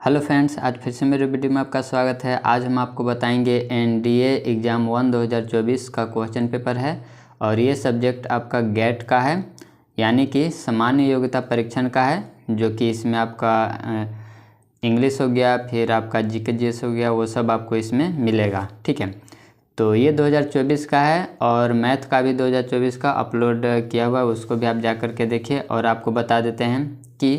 Hello friends, आज फिर से मेरे वीडियो में आपका स्वागत है। आज हम आपको बताएंगे एनडीए एग्ज़ाम 1 2024 का क्वेश्चन पेपर है और ये सब्जेक्ट आपका गेट का है, यानी कि सामान्य योग्यता परीक्षण का है, जो कि इसमें आपका इंग्लिश हो गया, फिर आपका जीके जीएस हो गया, वो सब आपको इसमें मिलेगा। ठीक है, तो ये 2024 का है और मैथ का भी 2024 का अपलोड किया हुआ है, उसको भी आप जा कर के देखिए। और आपको बता देते हैं कि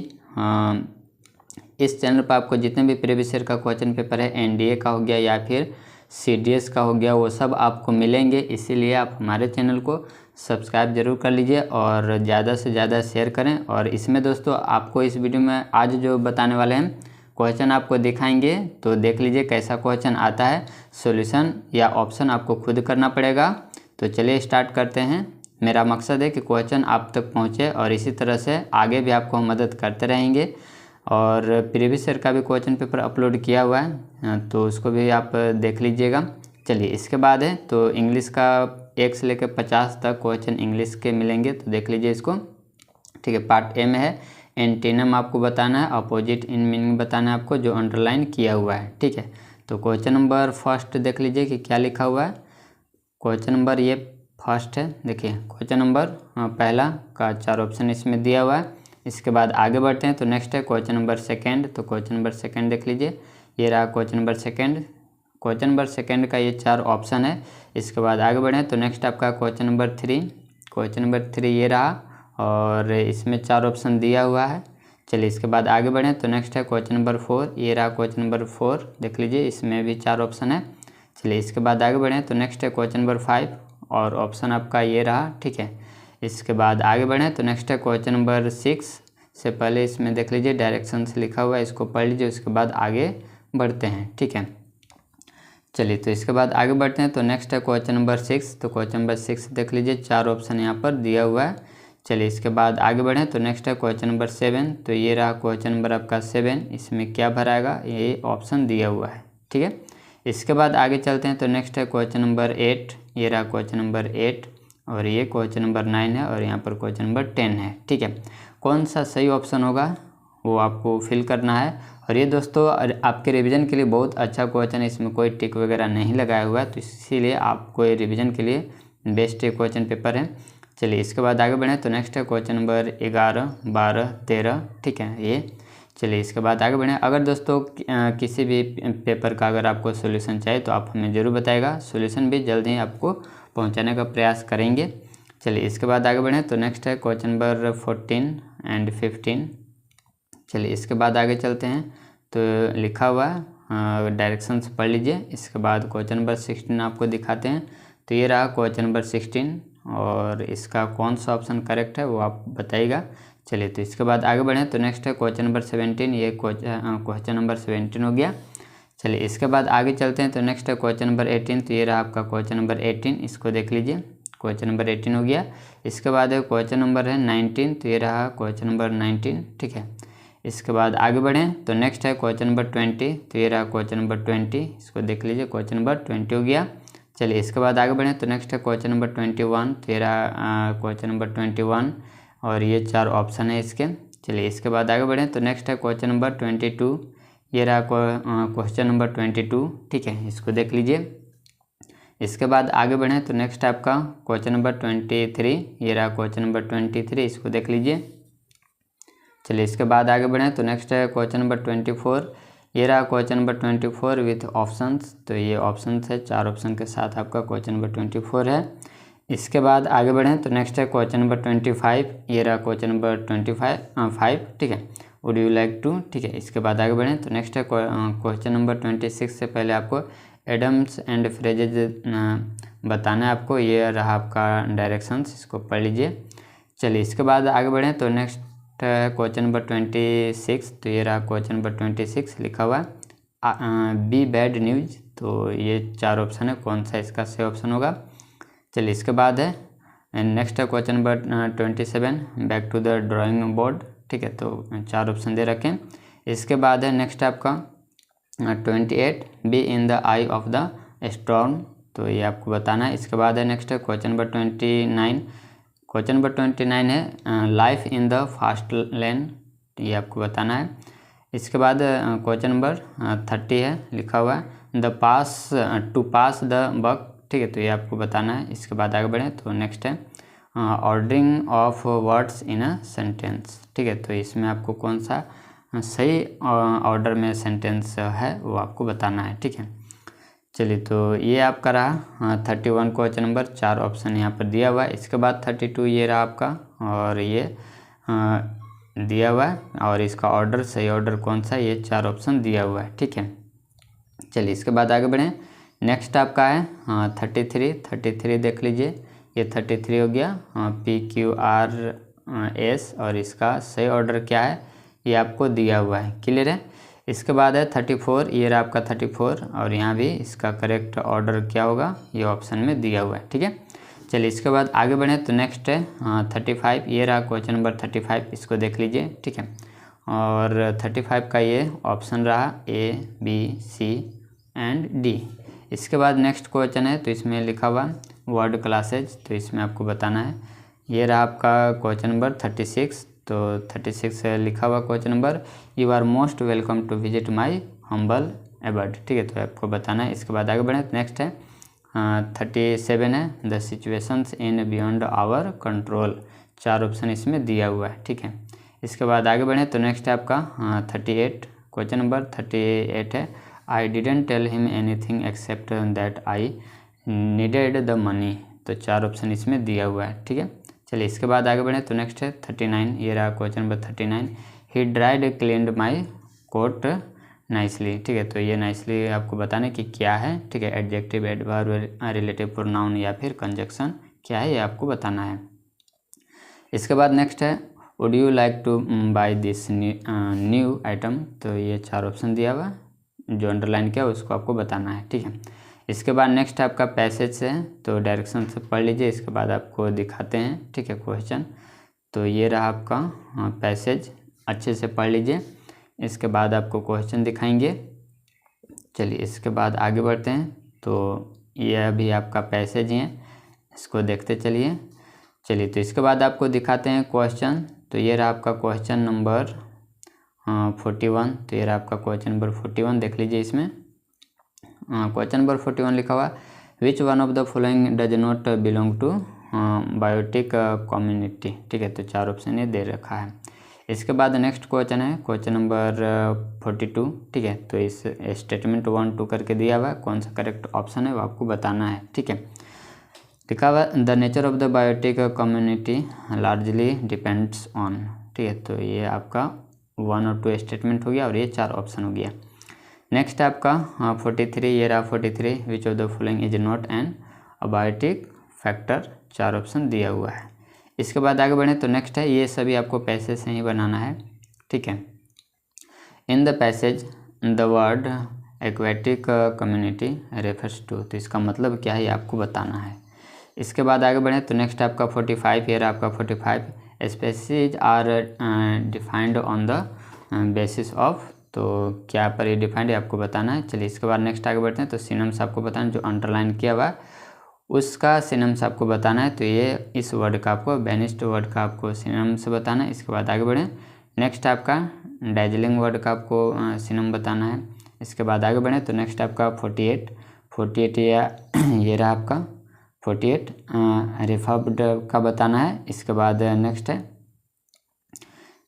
इस चैनल पर आपको जितने भी प्रीवियस ईयर का क्वेश्चन पेपर है, एनडीए का हो गया या फिर सीडीएस का हो गया, वो सब आपको मिलेंगे। इसीलिए आप हमारे चैनल को सब्सक्राइब जरूर कर लीजिए और ज़्यादा से ज़्यादा शेयर करें। और इसमें दोस्तों आपको इस वीडियो में आज जो बताने वाले हैं क्वेश्चन आपको दिखाएंगे, तो देख लीजिए कैसा क्वेश्चन आता है। सॉल्यूशन या ऑप्शन आपको खुद करना पड़ेगा। तो चलिए स्टार्ट करते हैं। मेरा मकसद है कि क्वेश्चन आप तक पहुँचे और इसी तरह से आगे भी आपको मदद करते रहेंगे। और प्रीवियस ईयर का भी क्वेश्चन पेपर अपलोड किया हुआ है, तो उसको भी आप देख लीजिएगा। चलिए, इसके बाद है तो इंग्लिश का 1 से लेकर 50 तक क्वेश्चन इंग्लिश के मिलेंगे, तो देख लीजिए इसको। ठीक है, पार्ट ए में है एंटीनम आपको बताना है, अपोजिट इन मीनिंग बताना है आपको, जो अंडरलाइन किया हुआ है। ठीक है, तो क्वेश्चन नंबर फर्स्ट देख लीजिए कि क्या लिखा हुआ है। क्वेश्चन नंबर ये फर्स्ट है, देखिए क्वेश्चन नंबर पहला का 4 ऑप्शन इसमें दिया हुआ है। इसके बाद आगे बढ़ते हैं तो नेक्स्ट है क्वेश्चन नंबर सेकंड। तो क्वेश्चन नंबर सेकंड देख लीजिए, ये रहा question number second. Question number second का ये 4 ऑप्शन है। इसके बाद आगे बढ़ें तो नेक्स्ट आपका क्वेश्चन नंबर 3। क्वेश्चन नंबर 3 ये रहा और इसमें 4 ऑप्शन दिया हुआ है। चलिए, इसके बाद आगे बढ़ें तो नेक्स्ट है क्वेश्चन नंबर 4। ये रहा क्वेश्चन नंबर 4, देख लीजिए इसमें भी 4 ऑप्शन है। चलिए, इसके बाद आगे बढ़ें तो नेक्स्ट है क्वेश्चन नंबर 5 और ऑप्शन आपका ये रहा। ठीक है, इसके बाद आगे बढ़ें तो नेक्स्ट है क्वेश्चन नंबर 6। से पहले इसमें देख लीजिए डायरेक्शंस लिखा हुआ है, इसको पढ़ लीजिए, उसके बाद आगे बढ़ते हैं। ठीक है, चलिए तो इसके बाद आगे बढ़ते हैं तो नेक्स्ट है क्वेश्चन नंबर 6। तो क्वेश्चन नंबर 6 देख लीजिए 4 ऑप्शन यहाँ पर दिया हुआ है। चलिए, इसके बाद आगे बढ़ें तो नेक्स्ट है क्वेश्चन नंबर 7। तो ये रहा क्वेश्चन नंबर आपका 7, इसमें क्या भराएगा ये ऑप्शन दिया हुआ है। ठीक है, इसके बाद आगे चलते हैं तो नेक्स्ट है क्वेश्चन नंबर 8। ये रहा क्वेश्चन नंबर 8 और ये क्वेश्चन नंबर 9 है और यहाँ पर क्वेश्चन नंबर 10 है। ठीक है, कौन सा सही ऑप्शन होगा वो आपको फिल करना है। और ये दोस्तों आपके रिवीजन के लिए बहुत अच्छा क्वेश्चन है, इसमें कोई टिक वगैरह नहीं लगाया हुआ है, तो इसीलिए आपको ये रिवीजन के लिए बेस्ट क्वेश्चन पेपर है। चलिए, इसके बाद आगे बढ़ें तो नेक्स्ट है क्वेश्चन नंबर 11, 12, 13। ठीक है, ये चलिए इसके बाद आगे बढ़ें। अगर दोस्तों किसी भी पेपर का अगर आपको सोल्यूशन चाहिए तो आप हमें ज़रूर बताएगा, सोल्यूशन भी जल्द ही आपको पहुंचाने का प्रयास करेंगे। चलिए, इसके बाद आगे बढ़ें तो नेक्स्ट है क्वेश्चन नंबर 14 एंड 15। चलिए, इसके बाद आगे चलते हैं तो लिखा हुआ है डायरेक्शंस पढ़ लीजिए। इसके बाद क्वेश्चन नंबर 16 आपको दिखाते हैं। तो ये रहा क्वेश्चन नंबर 16 और इसका कौन सा ऑप्शन करेक्ट है वो आप बताइएगा। चलिए, तो इसके बाद आगे बढ़ें तो नेक्स्ट है क्वेश्चन नंबर 17। ये क्वेश्चन नंबर 17 हो गया। चलिए, इसके बाद आगे चलते हैं तो नेक्स्ट है क्वेश्चन नंबर 18। तो ये रहा आपका क्वेश्चन नंबर 18, इसको देख लीजिए, क्वेश्चन नंबर 18 हो गया। इसके बाद है क्वेश्चन नंबर है 19। तो ये रहा क्वेश्चन नंबर 19। ठीक है, इसके बाद आगे बढ़ें तो नेक्स्ट है क्वेश्चन नंबर 20। तो ये रहा क्वेश्चन नंबर 20, इसको देख लीजिए, क्वेश्चन नंबर 20 हो गया। चलिए, इसके बाद आगे बढ़ें तो नेक्स्ट है क्वेश्चन नंबर 21। तो ये रहा क्वेश्चन नंबर 21 और ये 4 ऑप्शन है इसके। चलिए, इसके बाद आगे बढ़ें तो नेक्स्ट है क्वेश्चन नंबर 22। ये रहा क्वेश्चन नंबर 22। ठीक है, इसको देख लीजिए। इसके बाद आगे बढ़ें तो नेक्स्ट आपका क्वेश्चन नंबर 23। ये रहा क्वेश्चन नंबर 23, इसको देख लीजिए। चलिए, इसके बाद आगे बढ़ें तो नेक्स्ट है क्वेश्चन नंबर 24। ये रहा क्वेश्चन नंबर 24 विथ ऑप्शंस। तो ये ऑप्शंस है, 4 ऑप्शन के साथ आपका क्वेश्चन नंबर 24 है। इसके बाद आगे बढ़ें तो नेक्स्ट है क्वेश्चन नंबर 25। ये रहा क्वेश्चन नंबर 25। ठीक है, वुड यू लाइक टू। ठीक है, इसके बाद आगे बढ़ें तो नेक्स्ट है क्वेश्चन नंबर 26। से पहले आपको एडम्स एंड फ्रेजेज बताना है आपको। ये रहा आपका डायरेक्शंस, इसको पढ़ लीजिए। चलिए, इसके बाद आगे बढ़ें तो नेक्स्ट है क्वेश्चन नंबर 26। तो ये रहा क्वेश्चन नंबर 26 लिखा हुआ बी बैड न्यूज। तो ये 4 ऑप्शन है, कौन सा इसका सही ऑप्शन होगा। चलिए, इसके बाद है नेक्स्ट है question number 27 back to the drawing board. ठीक है, तो 4 ऑप्शन दे रखें। इसके बाद है नेक्स्ट आपका 28 be in the I of the storm. तो ये आपको बताना है। इसके बाद है नेक्स्ट है क्वेश्चन नंबर 29। क्वेश्चन नंबर 29 है life in the fast lane, ये आपको बताना है। इसके बाद क्वेश्चन नंबर 30 है, लिखा हुआ है टू पास द बक, ठीक है, तो ये आपको बताना है। इसके बाद आगे बढ़ें तो नेक्स्ट है ordering of words in a sentence, ठीक है, तो इसमें आपको कौन सा सही ऑर्डर में सेंटेंस है वो आपको बताना है, ठीक है। चलिए, तो ये आपका रहा 31 क्वेश्चन नंबर, 4 ऑप्शन यहाँ पर दिया हुआ है। इसके बाद 32 ये रहा आपका, और ये दिया हुआ है, और इसका ऑर्डर, सही ऑर्डर कौन सा, ये 4 ऑप्शन दिया हुआ है, ठीक है। चलिए, इसके बाद आगे बढ़ें। नेक्स्ट आपका है 33 देख लीजिए, ये 33 हो गया, PQRS, और इसका सही ऑर्डर क्या है ये आपको दिया हुआ है, क्लियर है। इसके बाद है 34, ये रहा आपका 34, और यहाँ भी इसका करेक्ट ऑर्डर क्या होगा ये ऑप्शन में दिया हुआ है, ठीक है। चलिए, इसके बाद आगे बढ़ें तो नेक्स्ट है 35, ये रहा क्वेश्चन नंबर 35, इसको देख लीजिए, ठीक है। और 35 का ये ऑप्शन रहा A, B, C and D। इसके बाद नेक्स्ट क्वेश्चन है, तो इसमें लिखा हुआ वर्ड क्लासेज, तो इसमें आपको बताना है। ये रहा आपका क्वेश्चन नंबर 36, तो 36 लिखा हुआ question number, you are most welcome to visit my humble abode, ठीक है, तो आपको बताना है। इसके बाद आगे बढ़ें तो नेक्स्ट है 37 है the situations in beyond our control, 4 option इसमें दिया हुआ है, ठीक है। इसके बाद आगे बढ़ें तो नेक्स्ट है आपका 38, क्वेश्चन नंबर 38 है I didn't tell him anything except that I needed the money, तो 4 ऑप्शन इसमें दिया हुआ है, ठीक है। चलिए, इसके बाद आगे बढ़ें तो नेक्स्ट है 39, ये रहा क्वेश्चन नंबर 39, ही ड्राइड क्लीन्ड माई कोट नाइसली, ठीक है, तो ये नाइसली आपको बताने की क्या है, ठीक है, एडजेक्टिव, एडवर्ब, रिलेटिव प्रोनाउन या फिर कंजक्शन क्या है ये आपको बताना है। इसके बाद नेक्स्ट है would you like to buy this new item, तो ये 4 ऑप्शन दिया हुआ, जो अंडरलाइन किया उसको आपको बताना है, ठीक है। इसके बाद नेक्स्ट आपका पैसेज से है, तो डायरेक्शन से पढ़ लीजिए, इसके बाद आपको दिखाते हैं, ठीक है, क्वेश्चन। तो ये रहा आपका पैसेज, अच्छे से पढ़ लीजिए, इसके बाद आपको क्वेश्चन दिखाएंगे। चलिए, इसके बाद आगे बढ़ते हैं, तो ये अभी आपका पैसेज ही है, इसको देखते चलिए। चलिए, तो इसके बाद आपको दिखाते हैं क्वेश्चन। तो ये रहा आपका क्वेश्चन नंबर 41, तो ये रहा आपका क्वेश्चन नंबर 41, देख लीजिए। इसमें क्वेश्चन नंबर 41 लिखा हुआ which one of the following does not belong to biotic community, ठीक है, तो 4 ऑप्शन ये दे रखा है। इसके बाद नेक्स्ट क्वेश्चन है क्वेश्चन नंबर 42, ठीक है, तो इस स्टेटमेंट 1, 2 करके दिया हुआ है, कौन सा करेक्ट ऑप्शन है वो आपको बताना है, ठीक है। लिखा हुआ the nature of the biotic community largely depends on, ठीक है, तो ये आपका 1 और 2 स्टेटमेंट हो गया, और ये 4 ऑप्शन हो गया। नेक्स्ट आपका 43, ये रहा 43, which of the following is not an abiotic factor, 4 option दिया हुआ है। इसके बाद आगे बढ़ें तो नेक्स्ट है, ये सभी आपको पैसेज से ही बनाना है, ठीक है। In the passage the word aquatic community refers to, तो इसका मतलब क्या है ये आपको बताना है। इसके बाद आगे बढ़ें तो नेक्स्ट आपका 45, ये रहा आपका 45, species are defined on the basis of, तो क्या पर ये डिफाइंड है आपको बताना है। चलिए, इसके बाद नेक्स्ट आगे बढ़ते हैं, तो सिनम्स आपको बताना, जो अंडरलाइन किया हुआ उसका सिनम्स आपको बताना है। तो ये इस वर्ड का आपको, बेनिस्ट वर्ड का आपको सिनम्स बताना है। इसके बाद आगे बढ़ें, नेक्स्ट आपका डैजलिंग वर्ड का आपको सिनम बताना है। इसके बाद आगे बढ़ें तो नेक्स्ट आपका 48 ये रहा आपका 48 रिफर्ब्ड का बताना है। इसके बाद नेक्स्ट है,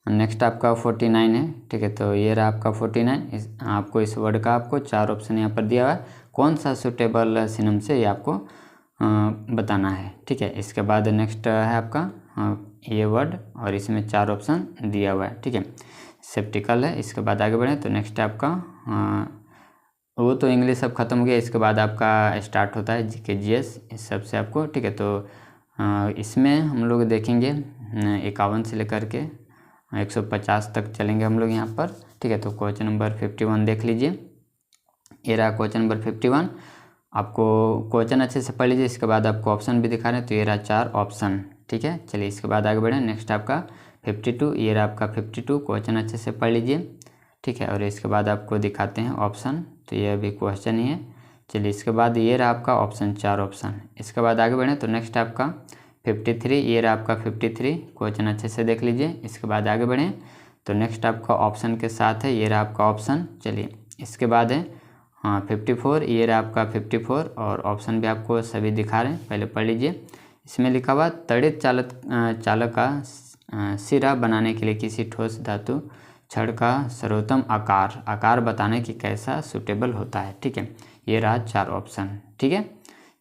नेक्स्ट आपका 49 है, ठीक है, तो ये रहा आपका 49, आपको इस वर्ड का आपको 4 ऑप्शन यहाँ पर दिया हुआ है, कौन सा सुटेबल सिनम से ये आपको बताना है, ठीक है। इसके बाद नेक्स्ट है आपका ये वर्ड, और इसमें 4 ऑप्शन दिया हुआ है, ठीक है, सेप्टिकल है। इसके बाद आगे बढ़ें तो नेक्स्ट आपका वो तो इंग्लिश सब खत्म हो गया। इसके बाद आपका स्टार्ट होता है जीके जीएस, इस सब से आपको, ठीक है, तो इसमें हम लोग देखेंगे 51 से लेकर के 150 तक चलेंगे हम लोग यहाँ पर, ठीक है। तो क्वेश्चन नंबर 51 देख लीजिए, ये रहा क्वेश्चन नंबर 51, आपको क्वेश्चन अच्छे से पढ़ लीजिए। इसके बाद आपको ऑप्शन भी दिखा रहे हैं, तो ये रहा 4 ऑप्शन, ठीक है। चलिए, इसके बाद आगे बढ़ें, नेक्स्ट आपका 52, ये रहा आपका 52, क्वेश्चन अच्छे से पढ़ लीजिए, ठीक है, और इसके बाद आपको दिखाते हैं ऑप्शन, तो ये अभी क्वेश्चन ही है। चलिए, इसके बाद ये रहा आपका ऑप्शन, 4 ऑप्शन। इसके बाद आगे बढ़ें तो नेक्स्ट आपका 53, ये रहा आपका 53, क्वेश्चन अच्छे से देख लीजिए। इसके बाद आगे बढ़ें तो नेक्स्ट आपका ऑप्शन के साथ है, ये रहा आपका ऑप्शन। चलिए इसके बाद है 54, ये रहा आपका 54 और ऑप्शन भी आपको सभी दिखा रहे हैं, पहले पढ़ लीजिए। इसमें लिखा हुआ त्वरित चालक का सिरा बनाने के लिए किसी ठोस धातु छड़ का सर्वोत्तम आकार बताने की कैसा सूटेबल होता है। ठीक है, ये रहा 4 ऑप्शन। ठीक है,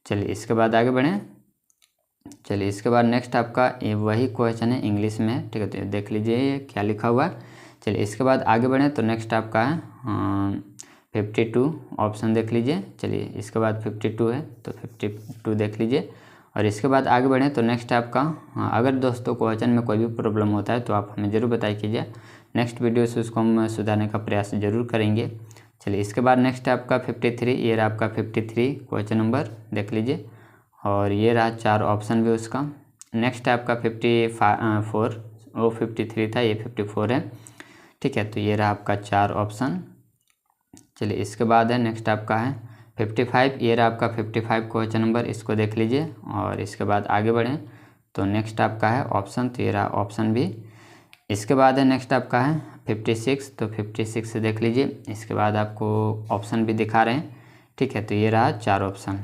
चलिए इसके बाद आगे बढ़ें। चलिए इसके बाद नेक्स्ट आपका ये वही क्वेश्चन है, इंग्लिश में है। ठीक है, तो देख लीजिए ये क्या लिखा हुआ है। चलिए इसके बाद आगे बढ़ें तो नेक्स्ट आपका है 52 ऑप्शन देख लीजिए। चलिए इसके बाद 52 है तो 52 देख लीजिए। और इसके बाद आगे बढ़ें तो नेक्स्ट आपका अगर दोस्तों क्वेश्चन में कोई भी प्रॉब्लम होता है तो आप हमें ज़रूर बताइए कीजिए, नेक्स्ट वीडियो से उसको हम सुधारने का प्रयास ज़रूर करेंगे। चलिए इसके बाद नेक्स्ट आपका 53, ये रहा आपका 53 क्वेश्चन नंबर देख लीजिए। और ये रहा 4 ऑप्शन भी उसका। नेक्स्ट आपका 54, वो 53 था, ये 54 है। ठीक है, तो ये रहा आपका 4 ऑप्शन। चलिए इसके बाद है नेक्स्ट आपका है 55, ये रहा आपका 55 क्वेश्चन नंबर, इसको देख लीजिए। और इसके बाद आगे बढ़ें तो नेक्स्ट आपका है ऑप्शन, तो ये रहा ऑप्शन भी। इसके बाद है नेक्स्ट आपका है 56, तो 56 से देख लीजिए। इसके बाद आपको ऑप्शन भी दिखा रहे हैं। ठीक है, तो ये रहा 4 ऑप्शन।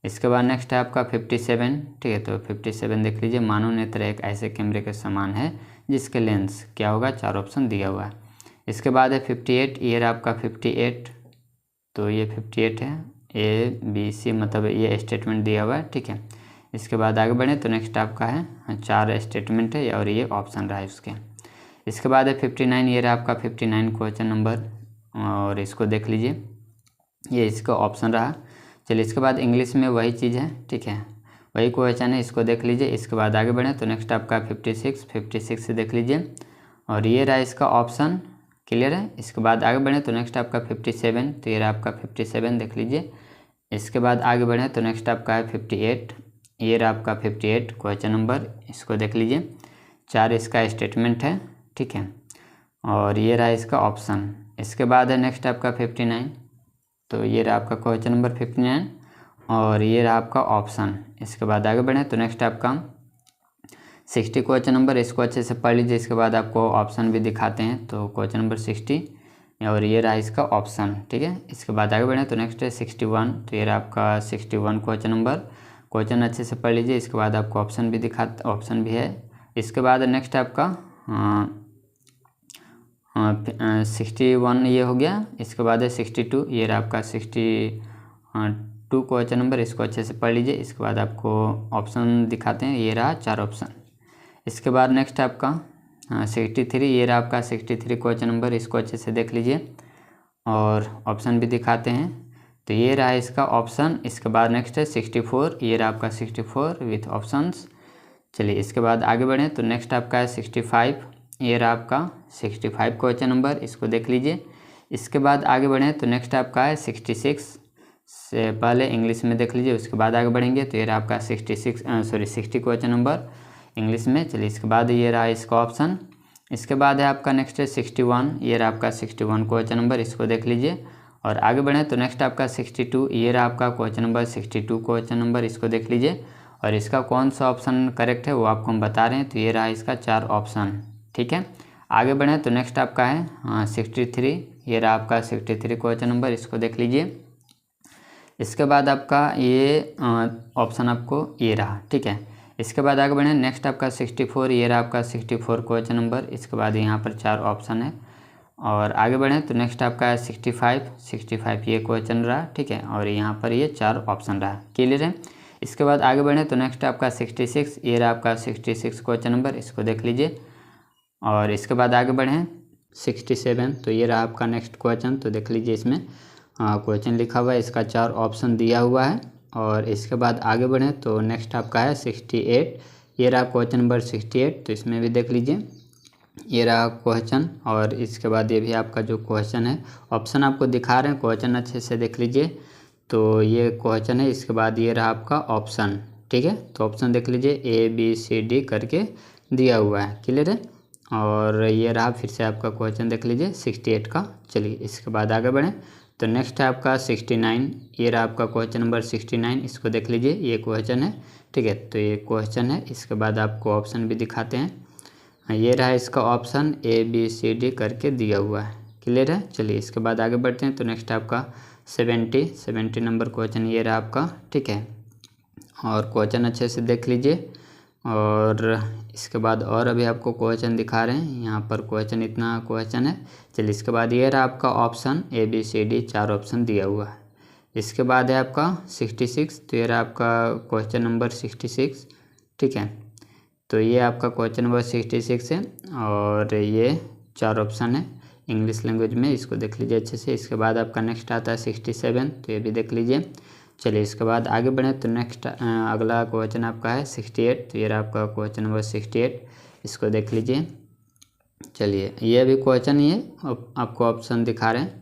इसके बाद नेक्स्ट है आपका 57। ठीक है, तो 57 देख लीजिए। मानव नेत्र एक ऐसे कैमरे के समान है जिसके लेंस क्या होगा, 4 ऑप्शन दिया हुआ है। इसके बाद है 58, ये रहा आपका 58, तो ये 58 है, ABC मतलब ये स्टेटमेंट दिया हुआ है। ठीक है, इसके बाद आगे बढ़ें तो नेक्स्ट आपका है 4 स्टेटमेंट है और ये ऑप्शन रहा है उसके। इसके बाद है 59, ये रहा आपका 59 क्वेश्चन नंबर और इसको देख लीजिए, ये इसका ऑप्शन रहा। चलिए इसके बाद इंग्लिश में वही चीज़ है। ठीक है, वही क्वेश्चन है, इसको देख लीजिए। इसके बाद आगे बढ़ें तो नेक्स्ट आपका 56 से देख लीजिए और ये रहा इसका ऑप्शन। क्लियर है, इसके बाद आगे बढ़ें तो नेक्स्ट आपका 57, तो ये रहा आपका 57 देख लीजिए। इसके बाद आगे बढ़ें तो नेक्स्ट आपका है 58, ये रहा आपका 58 क्वेश्चन नंबर, इसको देख लीजिए। 4 इसका स्टेटमेंट है। ठीक है, और ये रहा इसका ऑप्शन। इसके बाद है नेक्स्ट आपका 59, तो ये रहा आपका क्वेश्चन नंबर 59 और ये रहा आपका ऑप्शन। इसके बाद आगे बढ़ें तो नेक्स्ट आपका 60 क्वेश्चन नंबर, इसको अच्छे से पढ़ लीजिए। इसके बाद आपको ऑप्शन भी दिखाते हैं, तो क्वेश्चन नंबर 60 और ये रहा इसका ऑप्शन। ठीक है, इसके बाद आगे बढ़ें तो नेक्स्ट है 61, तो ये रहा आपका 61 क्वेश्चन नंबर, क्वेश्चन अच्छे से पढ़ लीजिए। इसके बाद आपको ऑप्शन भी है। इसके बाद नेक्स्ट आपका 61 ये हो गया। इसके बाद है 62, ये रहा आपका 62 क्वेश्चन नंबर, इसको अच्छे से पढ़ लीजिए। इसके बाद आपको ऑप्शन दिखाते हैं, ये रहा 4 ऑप्शन। इसके बाद नेक्स्ट आपका 63, ये रहा आपका 63 क्वेश्चन नंबर, इसको अच्छे से देख लीजिए और ऑप्शन भी दिखाते हैं, तो ये रहा इसका ऑप्शन। इसके बाद नेक्स्ट है 64, ये रहा आपका 64 विथ ऑप्शंस। चलिए इसके बाद आगे बढ़ें तो नेक्स्ट आपका है 65, ये रहा आपका 65 क्वेश्चन नंबर, इसको देख लीजिए। इसके बाद आगे बढ़ें तो नेक्स्ट आपका है 66 से पहले इंग्लिश में देख लीजिए, उसके बाद आगे बढ़ेंगे तो ये रहा आपका 60 क्वेश्चन नंबर इंग्लिश में। चलिए इसके बाद ये रहा इसका ऑप्शन। इसके बाद है आपका नेक्स्ट है 61, ये रहा आपका 61 क्वेश्चन नंबर, इसको देख लीजिए। और आगे बढ़ें तो नेक्स्ट आपका 62, ये रहा आपका क्वेश्चन नंबर 62 क्वेश्चन नंबर, इसको देख लीजिए। और इसका कौन सा ऑप्शन करेक्ट है वो आपको हम बता रहे हैं, तो ये रहा इसका 4 ऑप्शन। ठीक है, आगे बढ़ें तो नेक्स्ट आपका है 63, ये रहा आपका 63 क्वेश्चन नंबर, इसको देख लीजिए। इसके बाद आपका ये ऑप्शन आपको ये रहा। ठीक है, इसके बाद आगे बढ़ें नेक्स्ट आपका 64, ये रहा आपका 64 क्वेश्चन नंबर, इसके बाद यहाँ पर 4 ऑप्शन है। और आगे बढ़ें तो नेक्स्ट आपका है 65 ये क्वेश्चन रहा। ठीक है, और यहाँ पर ये 4 ऑप्शन रहा। क्लियर है, इसके बाद आगे बढ़ें तो नेक्स्ट आपका 66, ये रहा आपका 66 क्वेश्चन नंबर, इसको देख लीजिए। और इसके बाद आगे बढ़ें 67, तो ये रहा आपका नेक्स्ट क्वेश्चन, तो देख लीजिए इसमें क्वेश्चन लिखा हुआ है, इसका 4 ऑप्शन दिया हुआ है। और इसके बाद आगे बढ़ें तो नेक्स्ट आपका है 68, ये रहा क्वेश्चन नंबर 68, तो इसमें भी देख लीजिए, ये रहा क्वेश्चन। और इसके बाद ये भी आपका जो क्वेश्चन है, ऑप्शन आपको दिखा रहे हैं, क्वेश्चन अच्छे से देख लीजिए। तो ये क्वेश्चन है, इसके बाद ये रहा आपका ऑप्शन। ठीक है, तो ऑप्शन देख लीजिए ABCD करके दिया हुआ है। क्लियर है, और ये रहा फिर से आपका क्वेश्चन देख लीजिए 68 का। चलिए इसके बाद आगे बढ़ें तो नेक्स्ट है आपका 69, ये रहा आपका क्वेश्चन नंबर 69, इसको देख लीजिए, ये क्वेश्चन है। ठीक है, तो ये क्वेश्चन है। इसके बाद आपको ऑप्शन भी दिखाते हैं, ये रहा इसका ऑप्शन ABCD करके दिया हुआ है। क्लियर है। चलिए इसके बाद आगे बढ़ते हैं। तो नेक्स्ट आपका 70 नंबर क्वेश्चन ये रहा आपका। ठीक है, और क्वेश्चन अच्छे से देख लीजिए। और इसके बाद और अभी आपको क्वेश्चन दिखा रहे हैं। यहाँ पर क्वेश्चन इतना क्वेश्चन है। चलिए इसके बाद ये रहा आपका ऑप्शन ABCD, 4 ऑप्शन दिया हुआ है। इसके बाद है आपका 66। तो ये रहा आपका क्वेश्चन नंबर 66। ठीक है, तो ये आपका क्वेश्चन नंबर 66 है और ये 4 ऑप्शन है इंग्लिश लैंग्वेज में। इसको देख लीजिए अच्छे से। इसके बाद आपका नेक्स्ट आता है 67। तो ये भी देख लीजिए। चलिए इसके बाद आगे बढ़ें। तो नेक्स्ट अगला क्वेश्चन आपका है 68। तो ये रहा आपका क्वेश्चन नंबर 68। इसको देख लीजिए। चलिए ये भी क्वेश्चन ही है, आपको ऑप्शन दिखा रहे हैं।